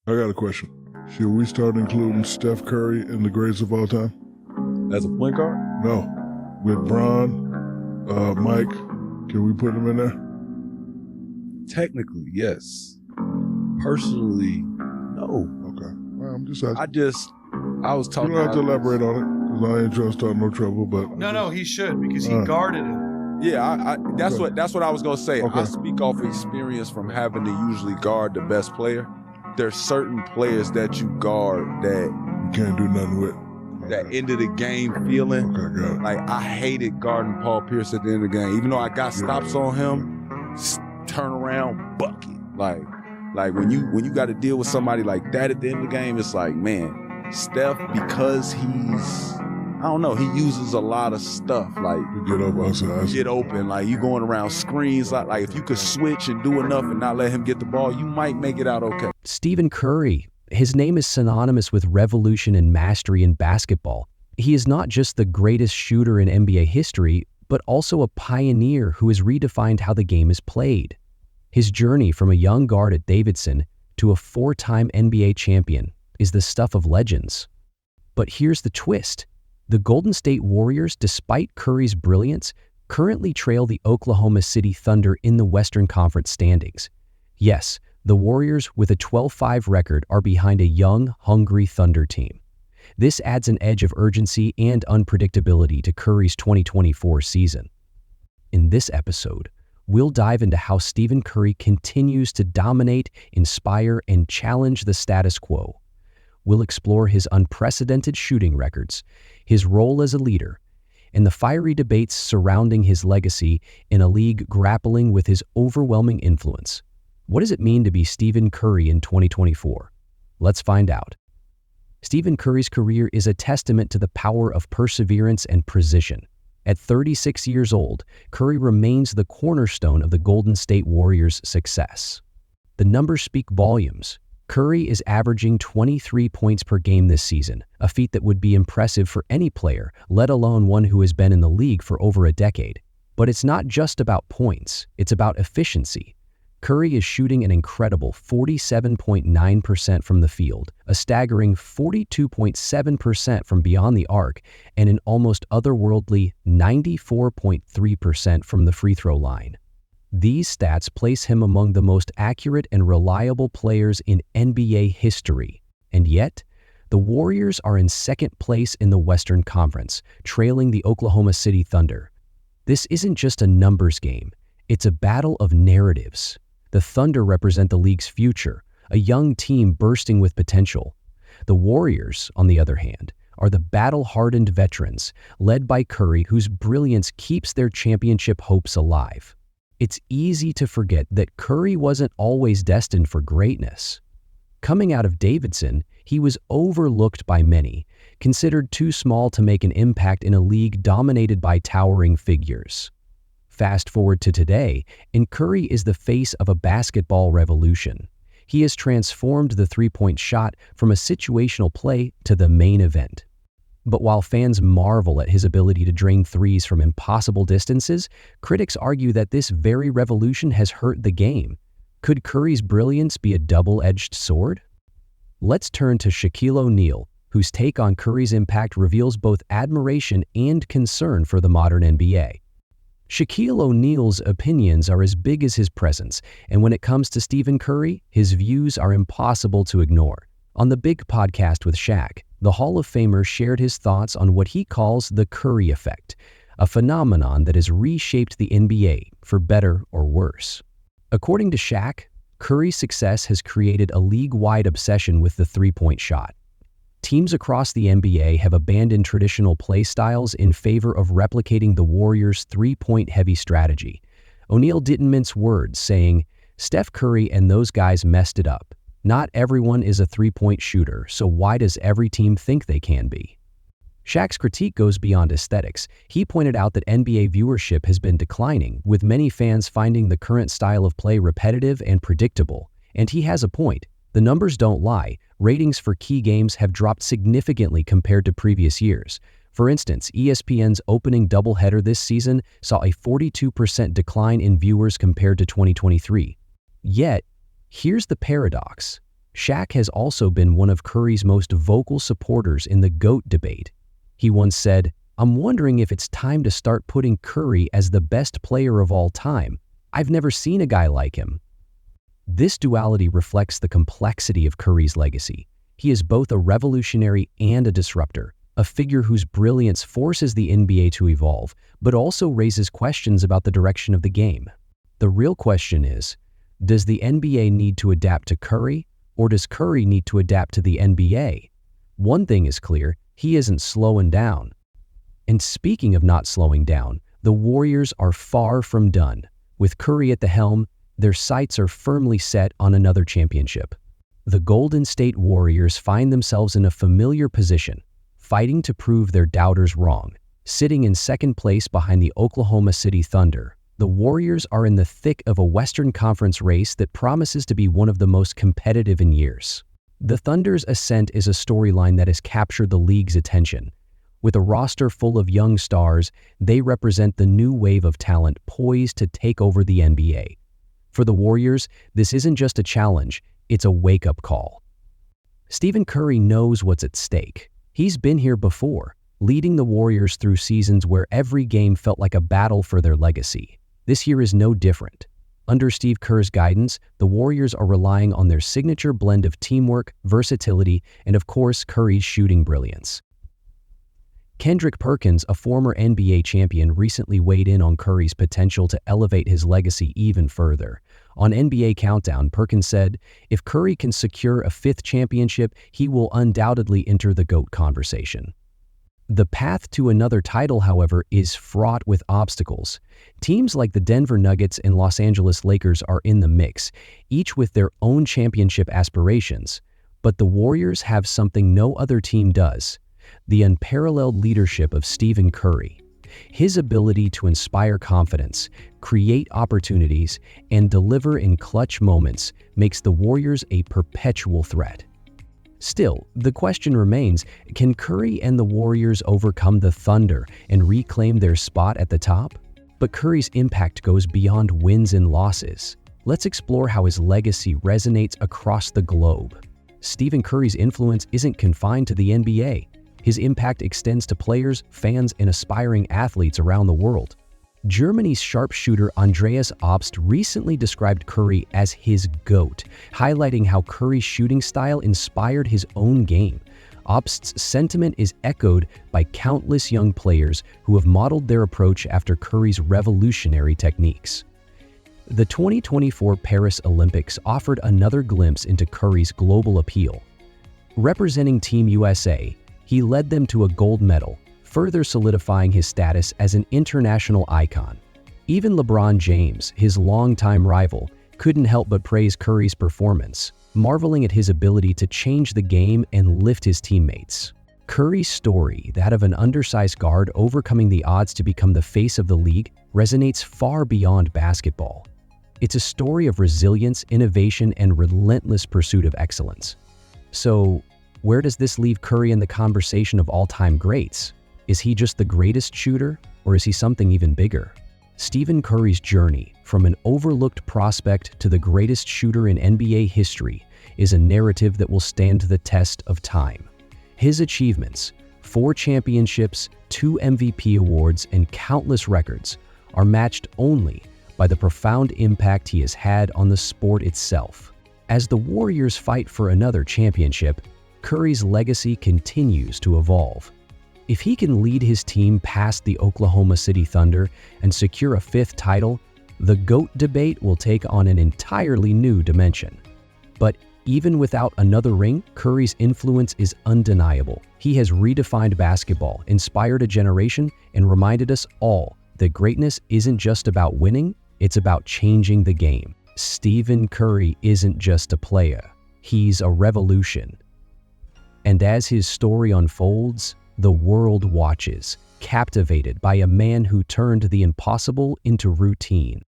I got a question. Should we start including Steph Curry in the greatest of all time? As a point guard? No. With Bron, Mike, can we put him in there? Technically, yes. Personally, no. Okay. Well, I'm just asking. I was talking. You don't have to elaborate on it, because I ain't trying to start no trouble. But No, he should, because he guarded him. Yeah, that's what I was gonna say. Okay. I speak off experience from having to usually guard the best player. There's certain players that you guard that you can't do nothing with. That end of the game feeling. Okay, got it. Like, I hated guarding Paul Pierce at the end of the game. Even though I got stops on him, turn around, bucket. Like when you got to deal with somebody like that at the end of the game, it's like, man, Steph, because I don't know, he uses a lot of stuff. Like, get open. Like, you going around screens. Like if you could switch and do enough and not let him get the ball, you might make it out okay. Stephen Curry. His name is synonymous with revolution and mastery in basketball. He is not just the greatest shooter in NBA history, but also a pioneer who has redefined how the game is played. His journey from a young guard at Davidson to a 4-time NBA champion is the stuff of legends. But here's the twist. The Golden State Warriors, despite Curry's brilliance, currently trail the Oklahoma City Thunder in the Western Conference standings. Yes, the Warriors, with a 12-5 record, are behind a young, hungry Thunder team. This adds an edge of urgency and unpredictability to Curry's 2024 season. In this episode, we'll dive into how Stephen Curry continues to dominate, inspire, and challenge the status quo. We'll explore his unprecedented shooting records, his role as a leader, and the fiery debates surrounding his legacy in a league grappling with his overwhelming influence. What does it mean to be Stephen Curry in 2024? Let's find out. Stephen Curry's career is a testament to the power of perseverance and precision. At 36 years old, Curry remains the cornerstone of the Golden State Warriors' success. The numbers speak volumes. Curry is averaging 23 points per game this season, a feat that would be impressive for any player, let alone one who has been in the league for over a decade. But it's not just about points, it's about efficiency. Curry is shooting an incredible 47.9% from the field, a staggering 42.7% from beyond the arc, and an almost otherworldly 94.3% from the free throw line. These stats place him among the most accurate and reliable players in NBA history. And yet, the Warriors are in second place in the Western Conference, trailing the Oklahoma City Thunder. This isn't just a numbers game, it's a battle of narratives. The Thunder represent the league's future, a young team bursting with potential. The Warriors, on the other hand, are the battle-hardened veterans, led by Curry, whose brilliance keeps their championship hopes alive. It's easy to forget that Curry wasn't always destined for greatness. Coming out of Davidson, he was overlooked by many, considered too small to make an impact in a league dominated by towering figures. Fast forward to today, and Curry is the face of a basketball revolution. He has transformed the three-point shot from a situational play to the main event. But while fans marvel at his ability to drain threes from impossible distances, critics argue that this very revolution has hurt the game. Could Curry's brilliance be a double-edged sword? Let's turn to Shaquille O'Neal, whose take on Curry's impact reveals both admiration and concern for the modern NBA. Shaquille O'Neal's opinions are as big as his presence, and when it comes to Stephen Curry, his views are impossible to ignore. On the Big Podcast with Shaq, the Hall of Famer shared his thoughts on what he calls the Curry effect, a phenomenon that has reshaped the NBA, for better or worse. According to Shaq, Curry's success has created a league-wide obsession with the three-point shot. Teams across the NBA have abandoned traditional play styles in favor of replicating the Warriors' three-point heavy strategy. O'Neal didn't mince words, saying, "Steph Curry and those guys messed it up. Not everyone is a three-point shooter, so why does every team think they can be?" Shaq's critique goes beyond aesthetics. He pointed out that NBA viewership has been declining, with many fans finding the current style of play repetitive and predictable. And he has a point. The numbers don't lie. Ratings for key games have dropped significantly compared to previous years. For instance, ESPN's opening doubleheader this season saw a 42% decline in viewers compared to 2023. Yet, here's the paradox. Shaq has also been one of Curry's most vocal supporters in the GOAT debate. He once said, "I'm wondering if it's time to start putting Curry as the best player of all time. I've never seen a guy like him." This duality reflects the complexity of Curry's legacy. He is both a revolutionary and a disruptor, a figure whose brilliance forces the NBA to evolve, but also raises questions about the direction of the game. The real question is, does the NBA need to adapt to Curry, or does Curry need to adapt to the NBA? One thing is clear, he isn't slowing down. And speaking of not slowing down, the Warriors are far from done. With Curry at the helm, their sights are firmly set on another championship. The Golden State Warriors find themselves in a familiar position, fighting to prove their doubters wrong. Sitting in second place behind the Oklahoma City Thunder, the Warriors are in the thick of a Western Conference race that promises to be one of the most competitive in years. The Thunder's ascent is a storyline that has captured the league's attention. With a roster full of young stars, they represent the new wave of talent poised to take over the NBA. For the Warriors, this isn't just a challenge, it's a wake-up call. Stephen Curry knows what's at stake. He's been here before, leading the Warriors through seasons where every game felt like a battle for their legacy. This year is no different. Under Steve Kerr's guidance, the Warriors are relying on their signature blend of teamwork, versatility, and of course, Curry's shooting brilliance. Kendrick Perkins, a former NBA champion, recently weighed in on Curry's potential to elevate his legacy even further. On NBA Countdown, Perkins said, "If Curry can secure a fifth championship, he will undoubtedly enter the GOAT conversation." The path to another title, however, is fraught with obstacles. Teams like the Denver Nuggets and Los Angeles Lakers are in the mix, each with their own championship aspirations. But the Warriors have something no other team does: the unparalleled leadership of Stephen Curry. His ability to inspire confidence, create opportunities, and deliver in clutch moments makes the Warriors a perpetual threat. Still, the question remains, can Curry and the Warriors overcome the Thunder and reclaim their spot at the top? But Curry's impact goes beyond wins and losses. Let's explore how his legacy resonates across the globe. Stephen Curry's influence isn't confined to the NBA. His impact extends to players, fans, and aspiring athletes around the world. Germany's sharpshooter Andreas Obst recently described Curry as his GOAT, highlighting how Curry's shooting style inspired his own game. Obst's sentiment is echoed by countless young players who have modeled their approach after Curry's revolutionary techniques. The 2024 Paris Olympics offered another glimpse into Curry's global appeal. Representing Team USA, he led them to a gold medal, further solidifying his status as an international icon. Even LeBron James, his longtime rival, couldn't help but praise Curry's performance, marveling at his ability to change the game and lift his teammates. Curry's story, that of an undersized guard overcoming the odds to become the face of the league, resonates far beyond basketball. It's a story of resilience, innovation, and relentless pursuit of excellence. So, where does this leave Curry in the conversation of all-time greats? Is he just the greatest shooter, or is he something even bigger? Stephen Curry's journey from an overlooked prospect to the greatest shooter in NBA history is a narrative that will stand the test of time. His achievements, 4 championships, 2 MVP awards, and countless records are matched only by the profound impact he has had on the sport itself. As the Warriors fight for another championship, Curry's legacy continues to evolve. If he can lead his team past the Oklahoma City Thunder and secure a 5th title, the GOAT debate will take on an entirely new dimension. But even without another ring, Curry's influence is undeniable. He has redefined basketball, inspired a generation, and reminded us all that greatness isn't just about winning, it's about changing the game. Stephen Curry isn't just a player, he's a revolution. And as his story unfolds, the world watches, captivated by a man who turned the impossible into routine.